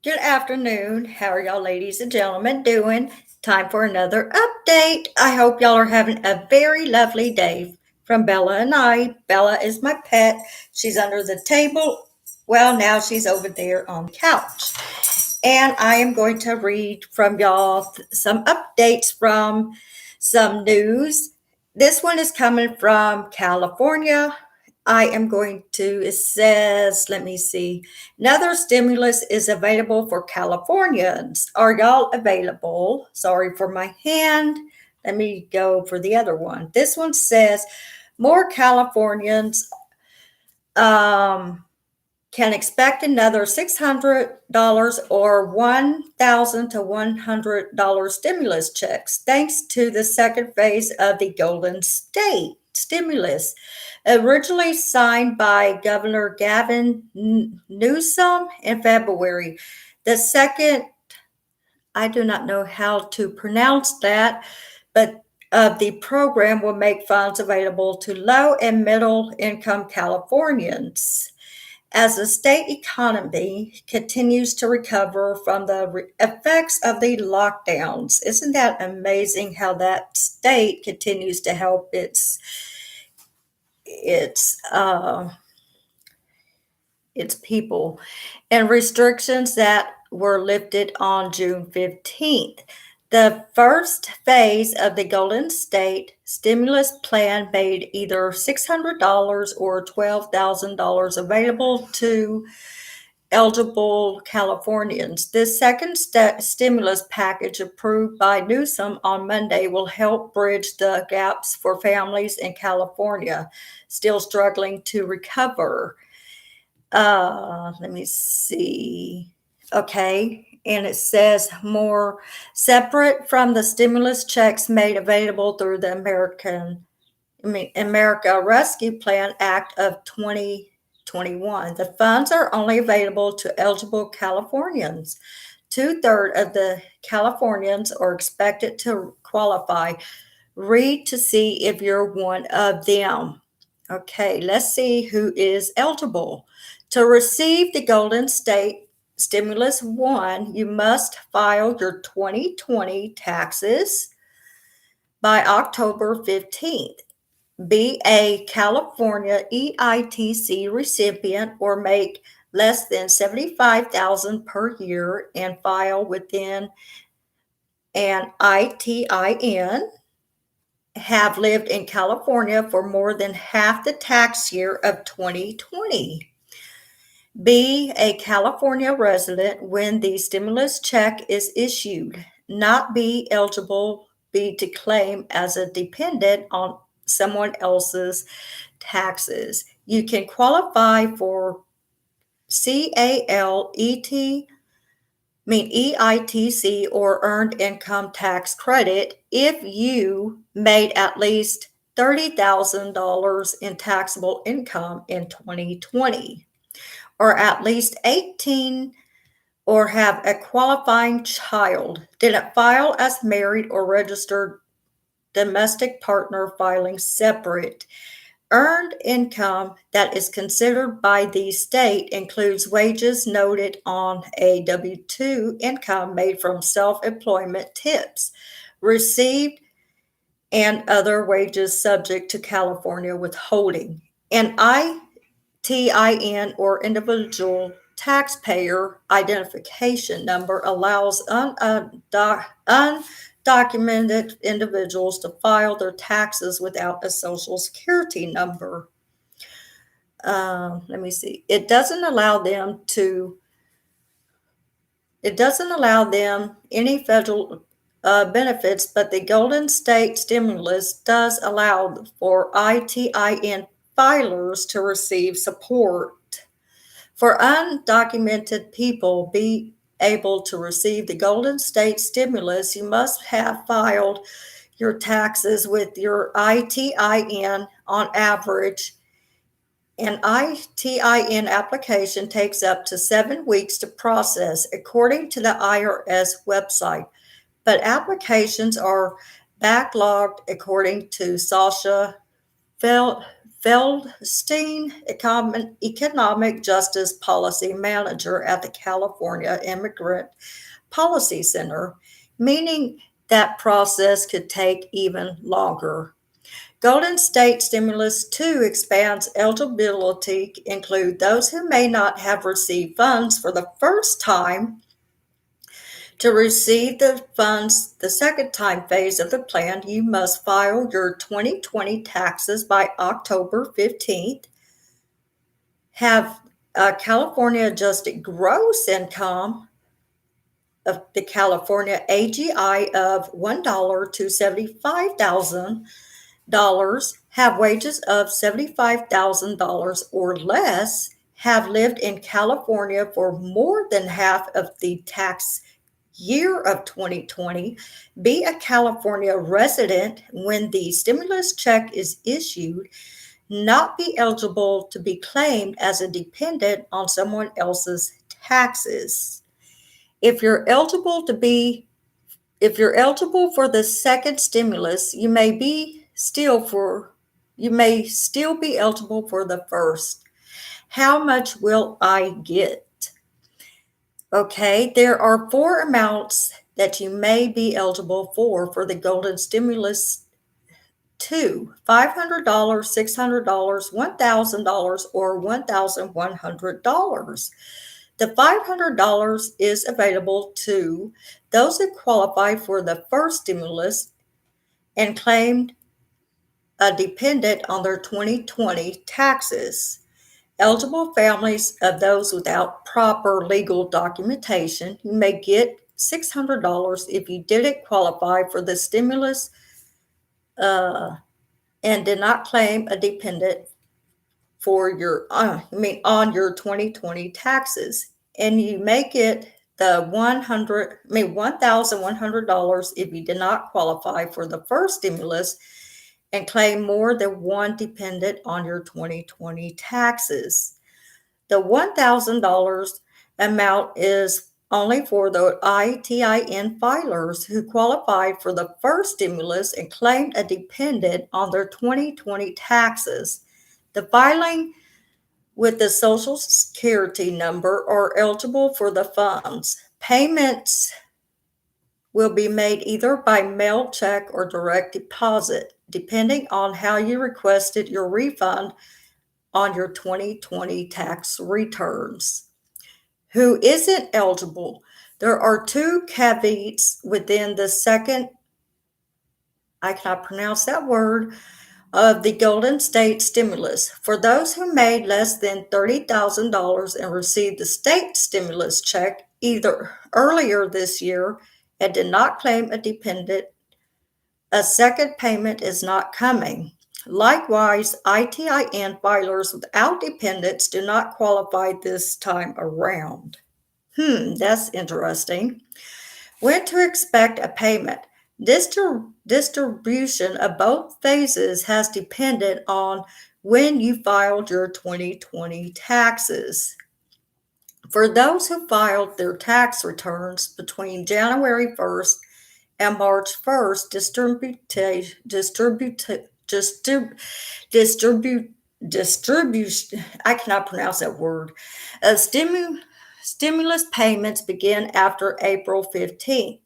Good afternoon. How are y'all, ladies and gentlemen, doing? Time for another update. I hope y'all are having a very lovely day. From Bella and I. Bella is my pet. She's under the table. Well, now she's over there on the couch. And I am going to read from y'all some updates from some news. This one is coming from California. I am going to, it says, let me see, another stimulus is available for Californians. Are y'all available? Sorry for my hand. Let me go for the other one. This one says more Californians can expect another $600 or $1,000 to $100 stimulus checks thanks to the second phase of the Golden State stimulus. Originally signed by Governor Gavin Newsom in February. The second, I do not know how to pronounce that, but the program will make funds available to low and middle income Californians. As the state economy continues to recover from the effects of the lockdowns. Isn't that amazing how that state continues to help its people, and restrictions that were lifted on June 15th. The first phase of the Golden State stimulus plan made either $600 or $12,000 available to eligible Californians. This second stimulus package approved by Newsom on Monday will help bridge the gaps for families in California still struggling to recover. Let me see. Okay. And it says more separate from the stimulus checks made available through the America Rescue Plan Act of 2021. The funds are only available to eligible Californians. 2/3 of the Californians are expected to qualify. Read to see if you're one of them. Okay, let's see who is eligible. To receive the Golden State Stimulus 1, you must file your 2020 taxes by October 15th. Be a California EITC recipient or make less than $75,000 per year and file within an ITIN. Have lived in California for more than half the tax year of 2020. Be a California resident when the stimulus check is issued. Not be eligible, be to claim as a dependent on someone else's taxes. You can qualify for EITC or earned income tax credit if you made at least $30,000 in taxable income in 2020, or at least 18 or have a qualifying child, didn't file as married or registered domestic partner filing separate. Earned income that is considered by the state includes wages noted on a W-2 income made from self-employment tips received and other wages subject to California withholding. An ITIN or individual taxpayer identification number allows undocumented individuals to file their taxes without a social security number. Let me see. It doesn't allow them any federal benefits, but the Golden State stimulus does allow for ITIN filers to receive support. For undocumented people be able to receive the Golden State stimulus, you must have filed your taxes with your ITIN on average. An ITIN application takes up to 7 weeks to process, according to the IRS website, but applications are backlogged, according to Sasha Feldstein, Economic Justice Policy Manager at the California Immigrant Policy Center, meaning that process could take even longer. Golden State Stimulus 2 expands eligibility to include those who may not have received funds for the first time. To receive the funds the second time phase of the plan, you must file your 2020 taxes by October 15th, have a California adjusted gross income of the California AGI of $1 to $75,000, have wages of $75,000 or less, have lived in California for more than half of the tax year of 2020, be a California resident when the stimulus check is issued, not be eligible to be claimed as a dependent on someone else's taxes. If you're eligible for the second stimulus, you may still be eligible for the first. How much will I get? Okay, there are 4 amounts that you may be eligible for the Golden Stimulus 2: $500, $600, $1,000, or $1,100. The $500 is available to those who qualify for the first stimulus and claimed a dependent on their 2020 taxes. Eligible families of those without proper legal documentation, you may get $600 if you didn't qualify for the stimulus and did not claim a dependent for on your 2020 taxes. And you may get the $1,100 if you did not qualify for the first stimulus and claim more than one dependent on your 2020 taxes. The $1,000 amount is only for the ITIN filers who qualified for the first stimulus and claimed a dependent on their 2020 taxes. The filing with the Social Security number are eligible for the funds. Payments will be made either by mail check or direct deposit, depending on how you requested your refund on your 2020 tax returns. Who isn't eligible? There are 2 caveats within the second, I cannot pronounce that word, of the Golden State Stimulus. For those who made less than $30,000 and received the state stimulus check either earlier this year and did not claim a dependent, a second payment is not coming. Likewise, ITIN filers without dependents do not qualify this time around. That's interesting. When to expect a payment? Distribution of both phases has depended on when you filed your 2020 taxes. For those who filed their tax returns between January 1st and March 1st, distribution, I cannot pronounce that word, stimulus payments begin after April 15th.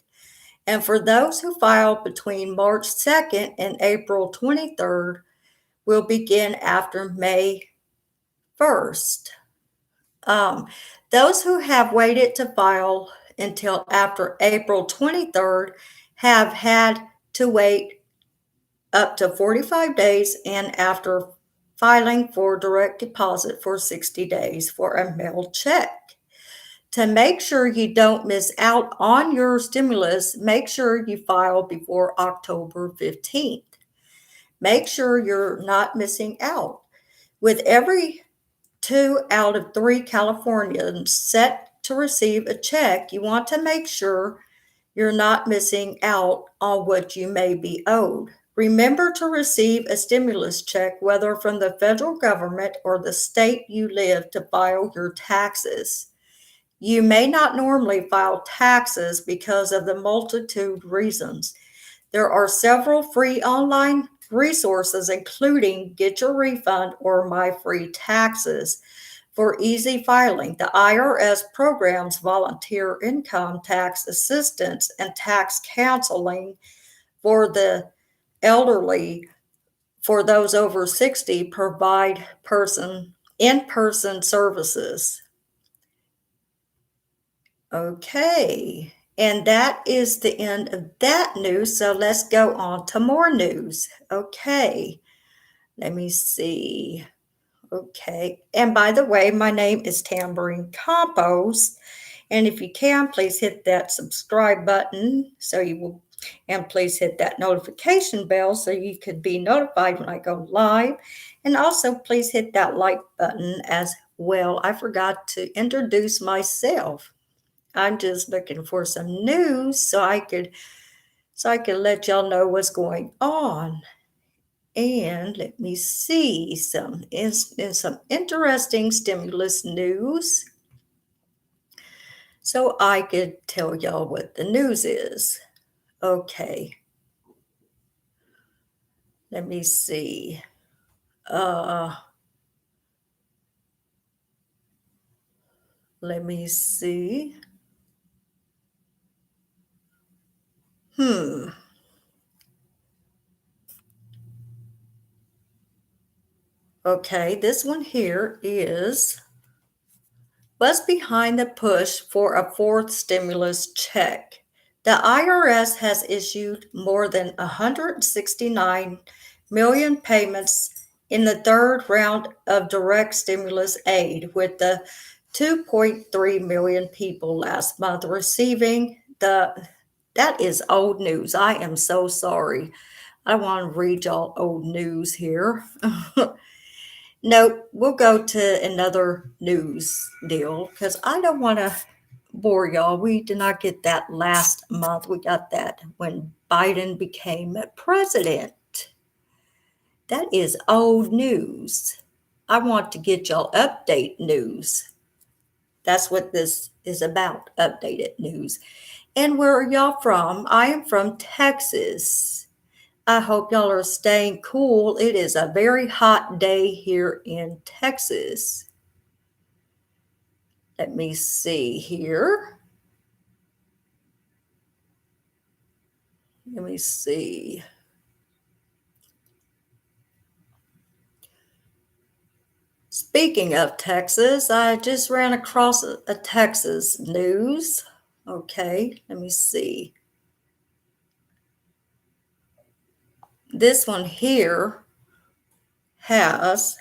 And for those who filed between March 2nd and April 23rd, will begin after May 1st. Those who have waited to file until after April 23rd have had to wait up to 45 days, and after filing for direct deposit for 60 days for a mail check. To make sure you don't miss out on your stimulus, make sure you file before October 15th. Make sure you're not missing out. With every 2 out of 3 Californians set to receive a check, you want to make sure you're not missing out on what you may be owed. Remember to receive a stimulus check, whether from the federal government or the state you live, to file your taxes. You may not normally file taxes because of the multitude reasons. There are several free online resources, including Get Your Refund or My Free Taxes. For easy filing, the IRS programs volunteer income tax assistance and tax counseling for the elderly. For those over 60, provide in-person services. Okay, and that is the end of that news. So let's go on to more news. Okay, let me see. Okay, and by the way, my name is Tambourine Compost. And if you can, please hit that subscribe button so you will, and please hit that notification bell so you could be notified when I go live. And also, please hit that like button as well. I forgot to introduce myself. I'm just looking for some news so I could let y'all know what's going on. And let me see some interesting stimulus news so I could tell y'all what the news is. Okay. Let me see. Let me see. Okay, this one here is what's behind the push for a fourth stimulus check. The IRS has issued more than 169 million payments in the third round of direct stimulus aid, with the 2.3 million people last month receiving that is old news. I am so sorry. I want to read y'all old news here. No, we'll go to another news deal because I don't want to bore y'all. We did not get that last month. We got that when Biden became president. That is old news. I want to get y'all update news. That's what this is about, updated news. And where are y'all from? I am from Texas. I hope y'all are staying cool. It is a very hot day here in Texas. Let me see here. Let me see. Speaking of Texas, I just ran across a Texas news. Okay, let me see. This one here has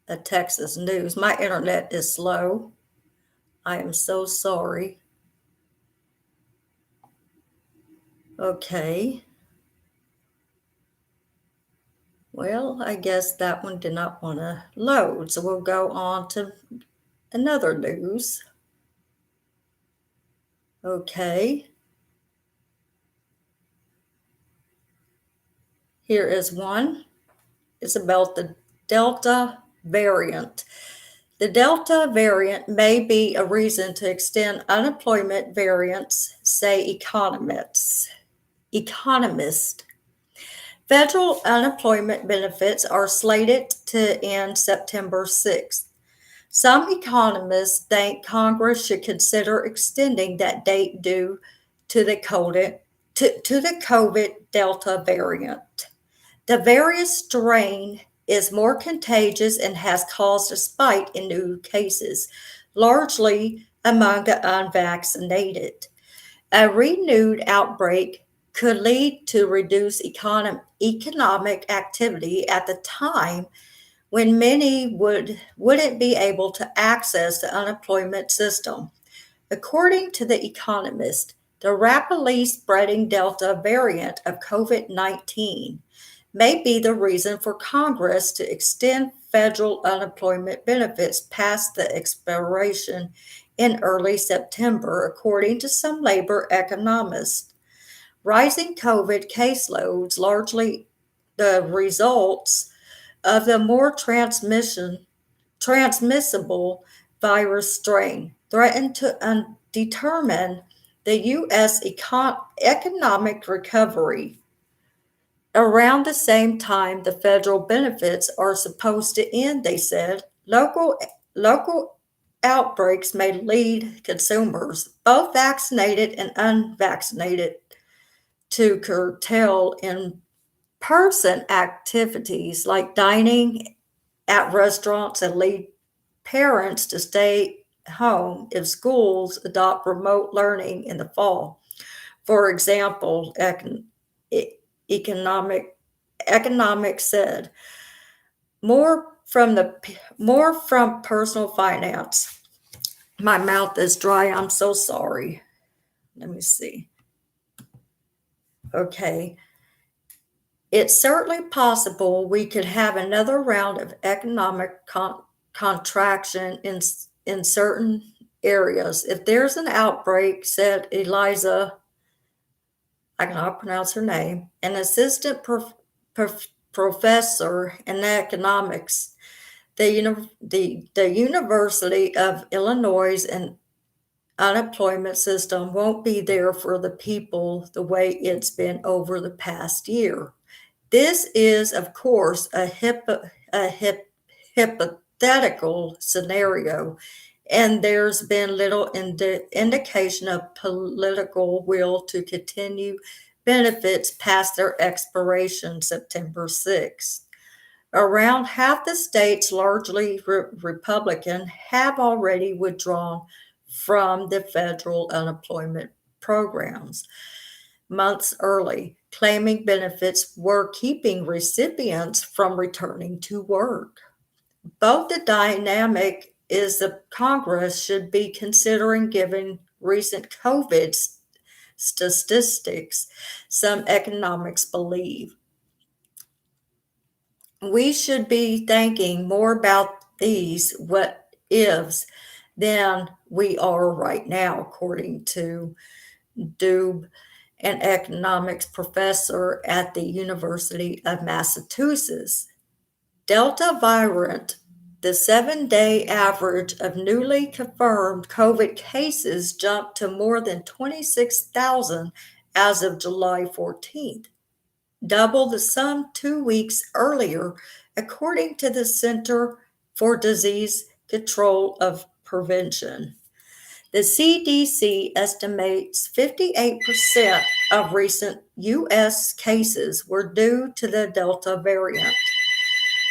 a Texas news. My internet is slow. I am so sorry. Okay. Well, I guess that one did not want to load, so we'll go on to another news. Okay. Here is one. It's about the Delta variant. The Delta variant may be a reason to extend unemployment variance, say economists. Federal unemployment benefits are slated to end September 6th. Some economists think Congress should consider extending that date due to the COVID Delta variant. The various strain is more contagious and has caused a spike in new cases, largely among the unvaccinated. A renewed outbreak could lead to reduced economic activity at the time when many wouldn't be able to access the unemployment system. According to The Economist, the rapidly spreading Delta variant of COVID-19 may be the reason for Congress to extend federal unemployment benefits past the expiration in early September, according to some labor economists. Rising COVID caseloads, largely the results of the more transmissible virus strain, threaten to determine the U.S. economic recovery. Around the same time the federal benefits are supposed to end, they said, local outbreaks may lead consumers, both vaccinated and unvaccinated, to curtail in-person activities like dining at restaurants and lead parents to stay home if schools adopt remote learning in the fall. For example, economic economics said more from personal finance. My mouth is dry. I'm so sorry. Let me see. Okay. It's certainly possible we could have another round of economic contraction in certain areas. If there's an outbreak, said Eliza, I cannot pronounce her name, an assistant professor in economics, the University of Illinois and unemployment system won't be there for the people the way it's been over the past year. This is, of course, a hypothetical scenario, and there's been little indication of political will to continue benefits past their expiration September 6th. Around half the states, largely Republican, have already withdrawn from the federal unemployment programs months early, claiming benefits were keeping recipients from returning to work. Both the dynamic is that Congress should be considering giving recent COVID statistics some economics believe. We should be thinking more about these what ifs than we are right now, according to Dube, an economics professor at the University of Massachusetts. Delta variant, the 7-day average of newly confirmed COVID cases jumped to more than 26,000 as of July 14th, double the sum 2 weeks earlier, according to the Center for Disease Control of Prevention. The CDC estimates 58% of recent U.S. cases were due to the Delta variant,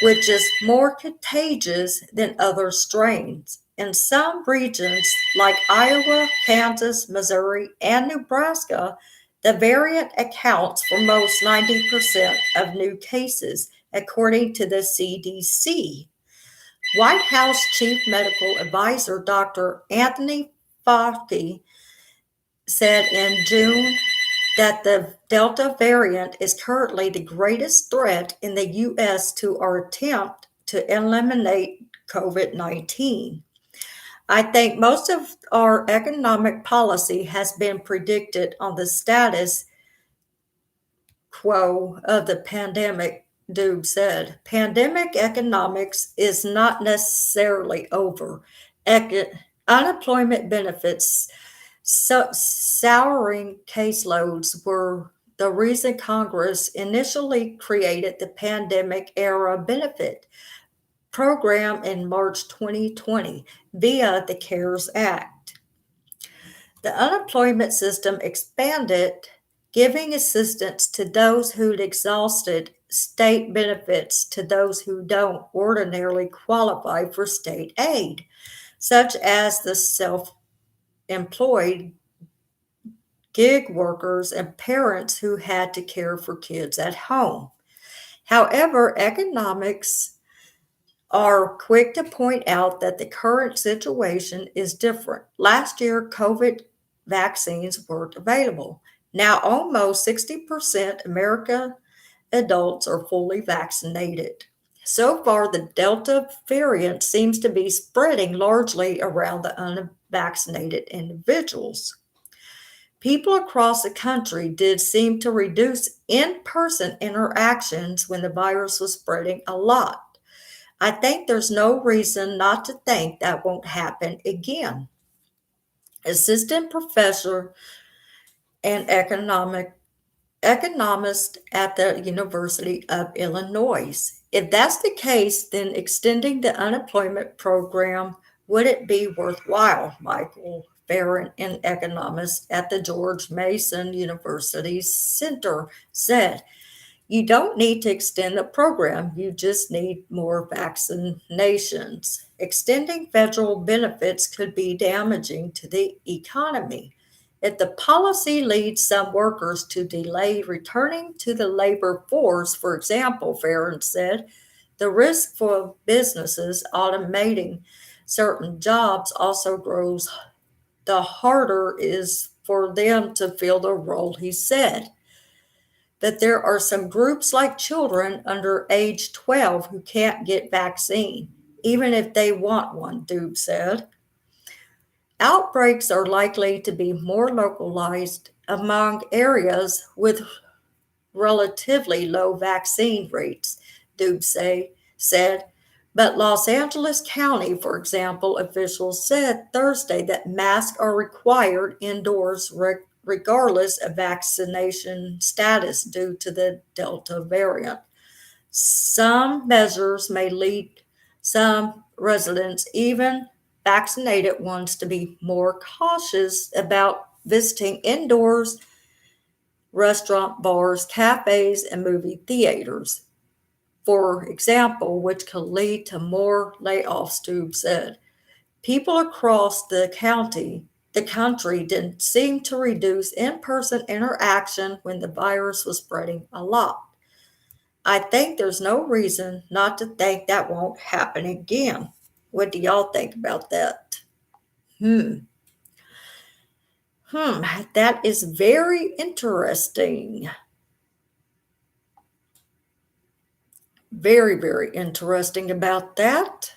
which is more contagious than other strains. In some regions like Iowa, Kansas, Missouri, and Nebraska, the variant accounts for most 90% of new cases, according to the CDC. White House Chief Medical Advisor Dr. Anthony Fauci said in June that the Delta variant is currently the greatest threat in the U.S. to our attempt to eliminate COVID-19. I think most of our economic policy has been predicted on the status quo of the pandemic, Dube said. Pandemic economics is not necessarily over. Unemployment benefits souring caseloads were the reason Congress initially created the pandemic era benefit program in March 2020 via the CARES Act. The unemployment system expanded, giving assistance to those who'd exhausted state benefits to those who don't ordinarily qualify for state aid, such as the self-employed, gig workers, and parents who had to care for kids at home. However, economics are quick to point out that the current situation is different. Last year, COVID vaccines weren't available. Now, almost 60% American adults are fully vaccinated. So far, the Delta variant seems to be spreading largely around the unvaccinated individuals. People across the country did seem to reduce in-person interactions when the virus was spreading a lot. I think there's no reason not to think that won't happen again. Assistant professor and economic economist at the University of Illinois. If that's the case, then extending the unemployment program would it be worthwhile? Michael Farron, an economist at the George Mason University Center, said. You don't need to extend the program, you just need more vaccinations. Extending federal benefits could be damaging to the economy. If the policy leads some workers to delay returning to the labor force, for example, Farron said, the risk for businesses automating certain jobs also grows. The harder is for them to fill the role, he said. That there are some groups like children under age 12 who can't get vaccine, even if they want one, Doob said. Outbreaks are likely to be more localized among areas with relatively low vaccine rates, said. But Los Angeles County, for example, officials said Thursday that masks are required indoors regardless of vaccination status due to the Delta variant. Some measures may lead some residents, even vaccinated ones, to be more cautious about visiting indoors, restaurant, bars, cafes, and movie theaters, for example, which could lead to more layoffs, Doob said. People across the country didn't seem to reduce in-person interaction when the virus was spreading a lot. I think there's no reason not to think that won't happen again. What do y'all think about that? Hmm. That is very interesting. Very, very interesting about that.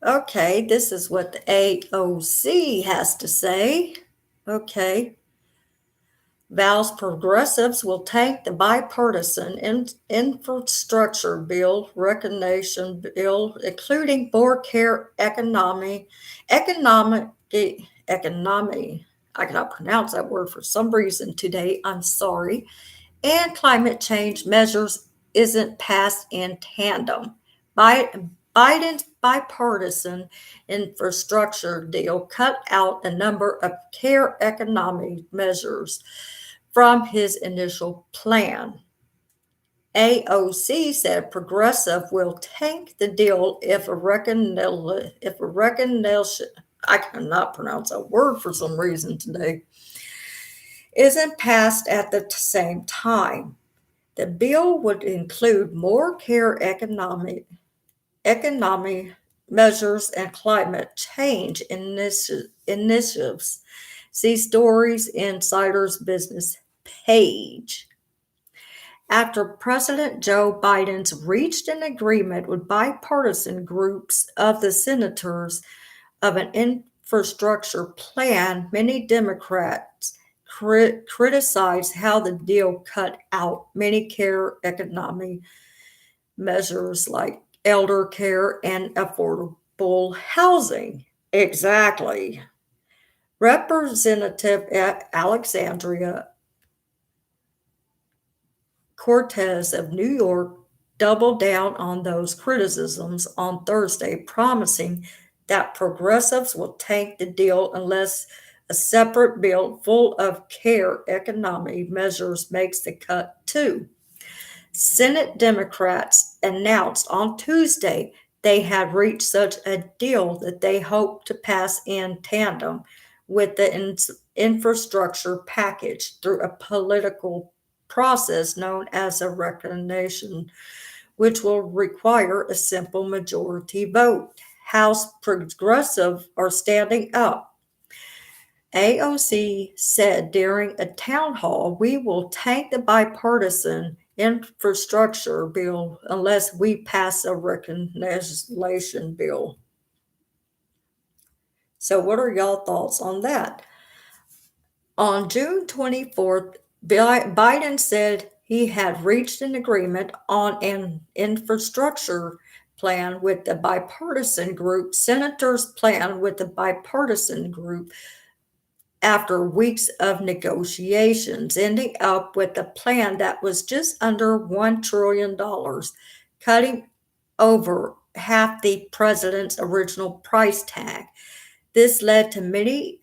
Okay, this is what the AOC has to say. Okay. Vows progressives will tank the bipartisan infrastructure bill, recognition bill, including more care economy. I cannot pronounce that word for some reason today. I'm sorry. And climate change measures isn't passed in tandem. Biden's bipartisan infrastructure deal cut out a number of care economy measures from his initial plan. AOC said progressive will tank the deal if a recognition, I cannot pronounce that word for some reason today, isn't passed at the same time. The bill would include more care economy measures and climate change initiatives. See stories Insider's Business page. After President Joe Biden's reached an agreement with bipartisan groups of the senators of an infrastructure plan, many Democrats criticized how the deal cut out many care economy measures like elder care and affordable housing. Exactly. Representative Alexandria Cortez of New York doubled down on those criticisms on Thursday, promising that progressives will tank the deal unless a separate bill full of care economy measures makes the cut too. Senate Democrats announced on Tuesday they had reached such a deal that they hope to pass in tandem with the infrastructure package through a political process known as a recognition, which will require a simple majority vote. House progressives are standing up. AOC said during a town hall, we will tank the bipartisan infrastructure bill unless we pass a recognition bill. So, what are y'all thoughts on that? On June 24th, Biden said he had reached an agreement on an infrastructure plan with the bipartisan group. Senators' plan with the bipartisan group after weeks of negotiations, ending up with a plan that was just under $1 trillion, cutting over half the president's original price tag. This led to many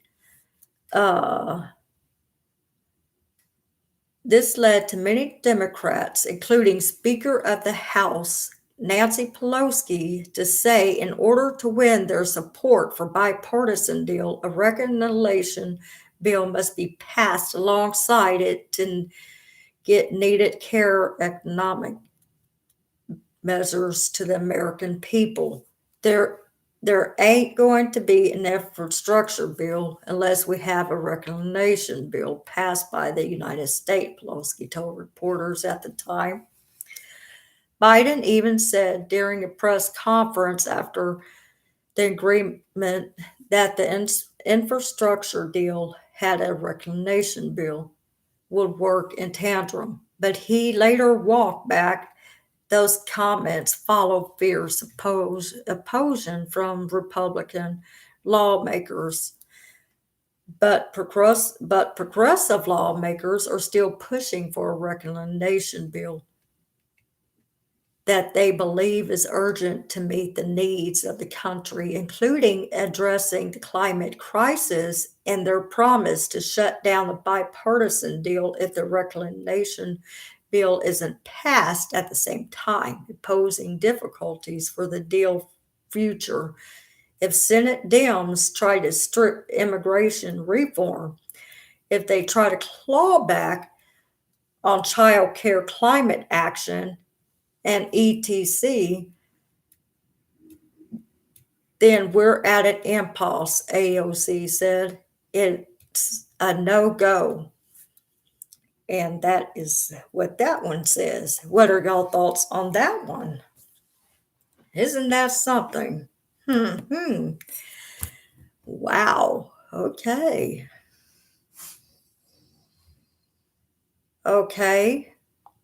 uh, This led to many Democrats, including Speaker of the House Nancy Pelosi, to say in order to win their support for bipartisan deal, a reconciliation bill must be passed alongside it to get needed care economic measures to the American people. There ain't going to be an infrastructure bill unless we have a reclamation bill passed by the United States, Pelosi told reporters at the time. Biden even said during a press conference after the agreement that the infrastructure deal had a reclamation bill would work in tandem, but he later walked back. Those comments follow fierce opposition from Republican lawmakers, but progressive lawmakers are still pushing for a reclamation bill that they believe is urgent to meet the needs of the country, including addressing the climate crisis and their promise to shut down the bipartisan deal if the reclamation bill isn't passed at the same time, posing difficulties for the deal future. If Senate Dems try to strip immigration reform, if they try to claw back on child care climate action and etc., then we're at an impasse, AOC said. It's a no-go. And that is what that one says. What are y'all thoughts on that one? Isn't that something? Wow. Okay.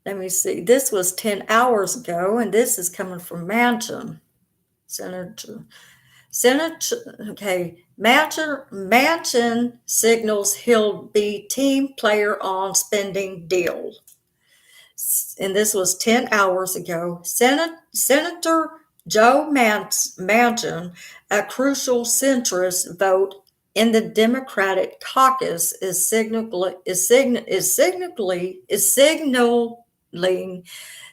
Let me see. This was 10 hours ago, and this is coming from Manchin. Manchin signals he'll be team player on spending deal. And this was 10 hours ago. Senator Joe Manchin, a crucial centrist vote in the Democratic caucus, is signaling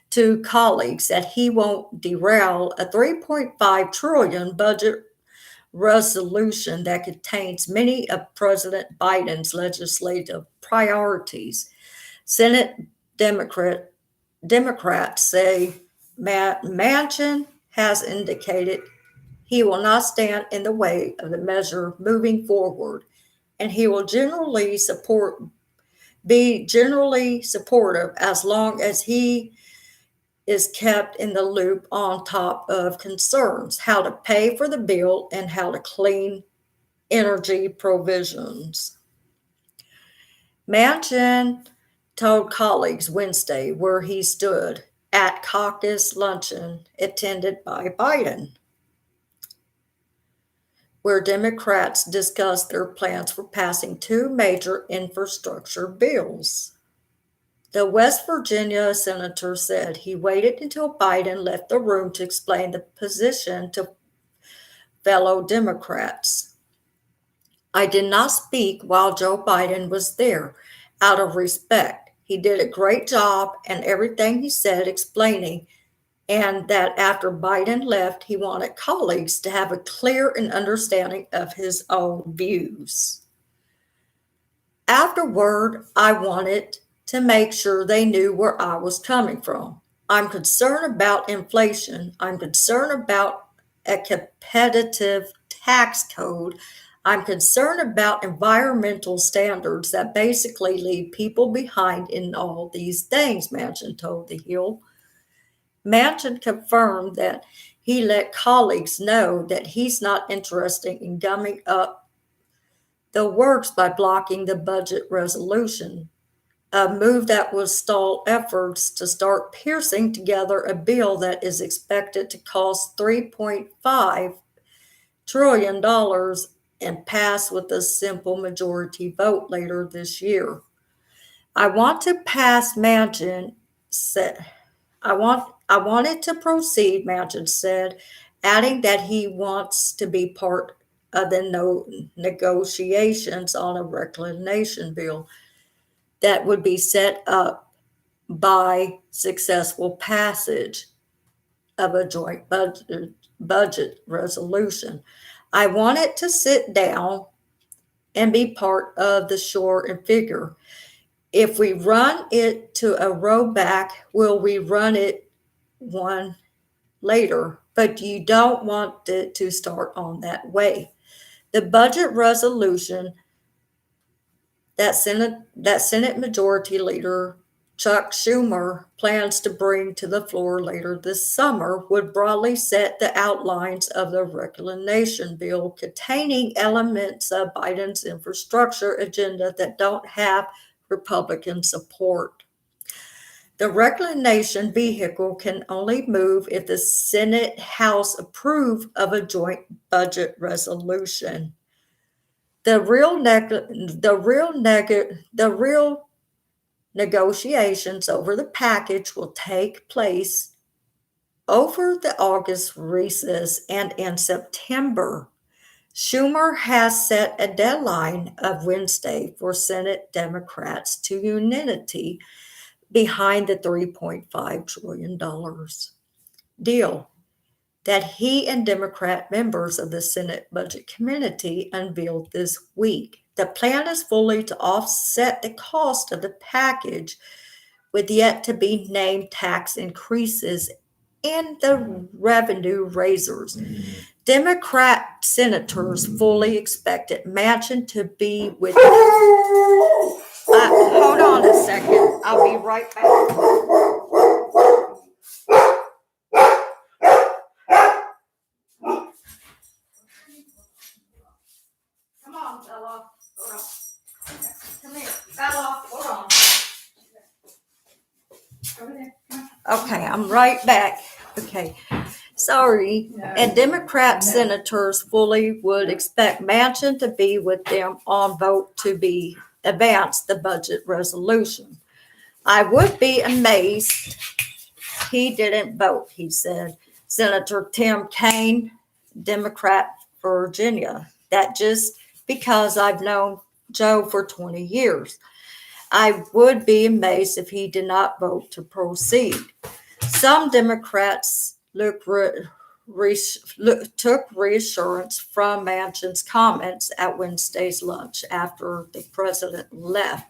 to colleagues that he won't derail a $3.5 trillion budget resolution that contains many of President Biden's legislative priorities. Senate Democrats say Manchin has indicated he will not stand in the way of the measure moving forward, and he will be generally supportive as long as he is kept in the loop on top of concerns, how to pay for the bill and how to clean energy provisions. Manchin told colleagues Wednesday where he stood at caucus luncheon attended by Biden, where Democrats discussed their plans for passing two major infrastructure bills. The West Virginia senator said he waited until Biden left the room to explain the position to fellow Democrats. I did not speak while Joe Biden was there, out of respect. He did a great job and everything he said explaining, and that after Biden left, he wanted colleagues to have a clear understanding of his own views. Afterward, I wanted to make sure they knew where I was coming from. I'm concerned about inflation. I'm concerned about a competitive tax code. I'm concerned about environmental standards that basically leave people behind in all these things, Manchin told The Hill. Manchin confirmed that he let colleagues know that he's not interested in gumming up the works by blocking the budget resolution, a move that would stall efforts to start piecing together a bill that is expected to cost $3.5 trillion and pass with a simple majority vote later this year. I want to pass, Manchin said. I wanted to proceed, Manchin said, adding that he wants to be part of the negotiations on a reclamation bill that would be set up by successful passage of a joint budget resolution. I wanted to sit down and be part of the shore and figure. If we run it to a rollback, will we run it one later? But you don't want it to start on that way. The budget resolution that Senate Majority Leader Chuck Schumer plans to bring to the floor later this summer would broadly set the outlines of the reclamation bill containing elements of Biden's infrastructure agenda that don't have Republican support. The reclamation vehicle can only move if the Senate House approve of a joint budget resolution. The real negotiations over the package will take place over the August recess and in September. Schumer has set a deadline of Wednesday for Senate Democrats to unanimity behind the $3.5 trillion deal that he and Democrat members of the Senate Budget Committee unveiled this week. The plan is fully to offset the cost of the package with yet to be named tax increases and the revenue raisers. Democrat senators fully expected Manchin to be with. Hold on a second. I'll be right back. Come on, Bella. Hold on. Come here. Bella, hold on. Over there. Okay, I'm right back. Okay. Sorry. And Democrat senators fully would expect Manchin to be with them on vote to be advance the budget resolution. I would be amazed he didn't vote, he said. Senator Tim Kaine, Democrat, Virginia. That just because I've known Joe for 20 years. I would be amazed if he did not vote to proceed. Some Democrats took reassurance from Manchin's comments at Wednesday's lunch after the president left.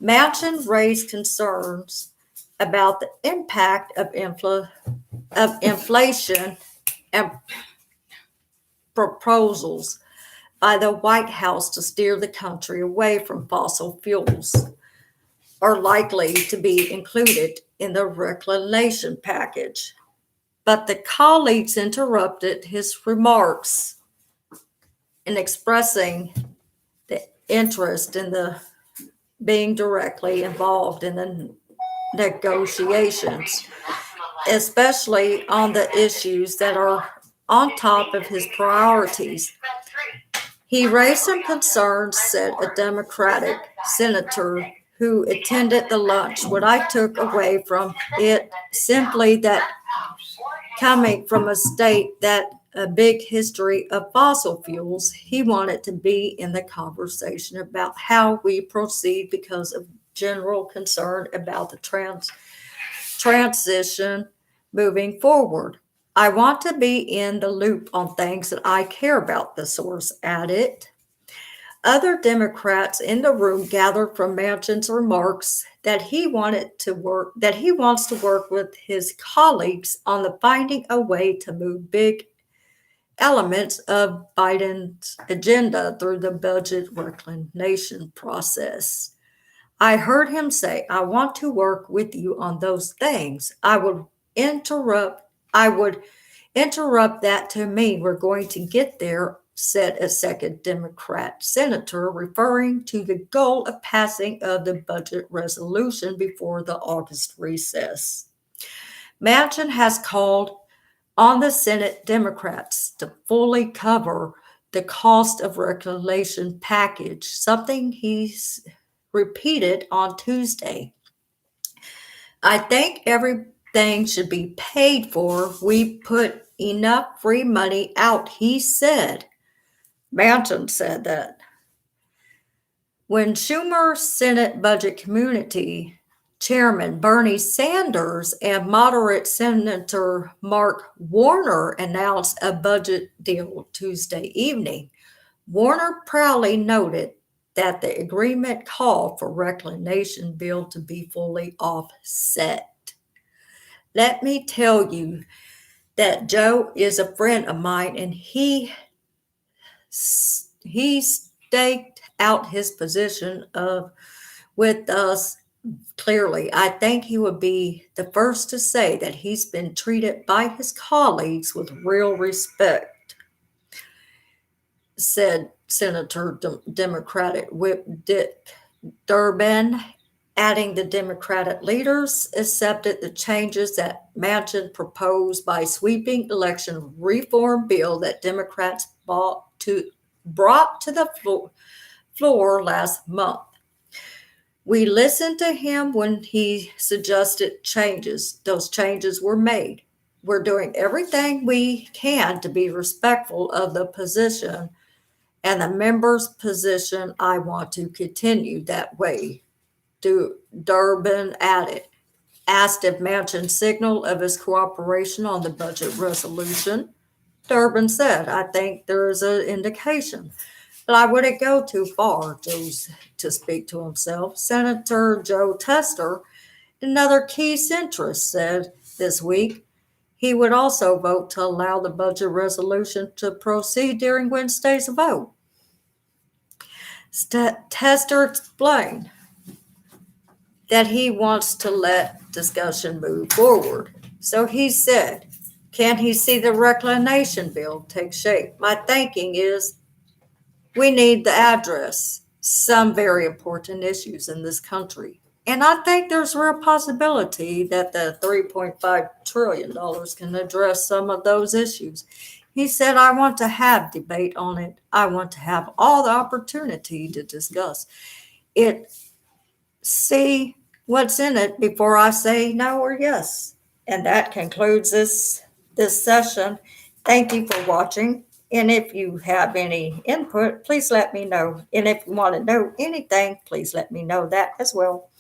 Manchin raised concerns about the impact of inflation and proposals by the White House to steer the country away from fossil fuels are likely to be included in the reclamation package. But the colleagues interrupted his remarks in expressing the interest in the being directly involved in the negotiations, especially on the issues that are on top of his priorities. He raised some concerns, said a Democratic senator who attended the lunch. What I took away from it simply that coming from a state that a big history of fossil fuels, he wanted to be in the conversation about how we proceed because of general concern about the transition moving forward. I want to be in the loop on things that I care about, the source added. Other Democrats in the room gathered from Manchin's remarks that he wants to work with his colleagues on the finding a way to move big elements of Biden's agenda through the budget reclamation process. I heard him say, I want to work with you on those things. I would interrupt that to mean we're going to get there, said a second Democrat senator, referring to the goal of passing of the budget resolution before the August recess. Manchin has called on the Senate Democrats to fully cover the cost of reclamation package, something he's repeated on Tuesday. I think everything should be paid for. We put enough free money out, he said. Manchin said that. When Schumer Senate Budget Committee Chairman Bernie Sanders and moderate Senator Mark Warner announced a budget deal Tuesday evening, Warner proudly noted that the agreement called for reclamation bill to be fully offset. Let me tell you that Joe is a friend of mine, and he staked out his position with us clearly. I think he would be the first to say that he's been treated by his colleagues with real respect, said Senator Democratic Whip Dick Durbin, adding the Democratic leaders accepted the changes that Manchin proposed by sweeping election reform bill that Democrats brought to the floor last month. We listened to him when he suggested changes. Those changes were made. We're doing everything we can to be respectful of the position and the member's position. I want to continue that way, Durbin added. Asked if Manchin signal of his cooperation on the budget resolution, Durbin said, I think there is an indication. But I wouldn't go too far, to speak to himself. Senator Joe Tester, another key centrist, said this week he would also vote to allow the budget resolution to proceed during Wednesday's vote. Tester explained that he wants to let discussion move forward. So he said, can he see the reclamation bill take shape? My thinking is we need to address some very important issues in this country. And I think there's a real possibility that the $3.5 trillion can address some of those issues. He said, I want to have debate on it. I want to have all the opportunity to discuss it, see what's in it before I say no or yes. And that concludes this session. Thank you for watching. And if you have any input, please let me know. And if you want to know anything, please let me know that as well.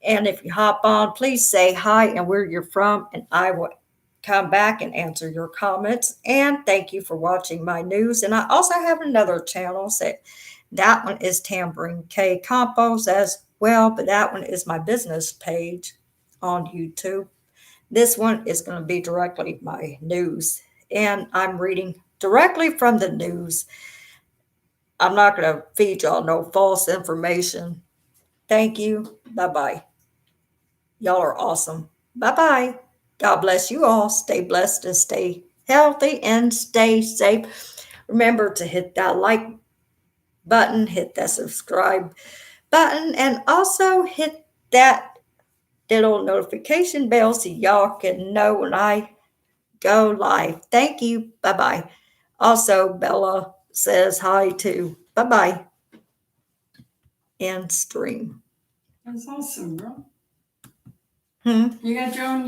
And if you hop on, please say hi and where you're from, and I will come back and answer your comments. And thank you for watching my news. And I also have another channel. That one is Tambourine K Compos as well, but that one is my business page on YouTube. This one is going to be directly my news, and I'm reading directly from the news. I'm not going to feed y'all no false information. Thank you. Bye-bye. Y'all are awesome. Bye-bye. God bless you all. Stay blessed and stay healthy and stay safe. Remember to hit that like button, hit that subscribe button, and also hit that little notification bell so y'all can know when I go live. Thank you. Bye-bye. Also, Bella says hi too. Bye-bye. End stream. That's awesome, bro. Hmm? You got your own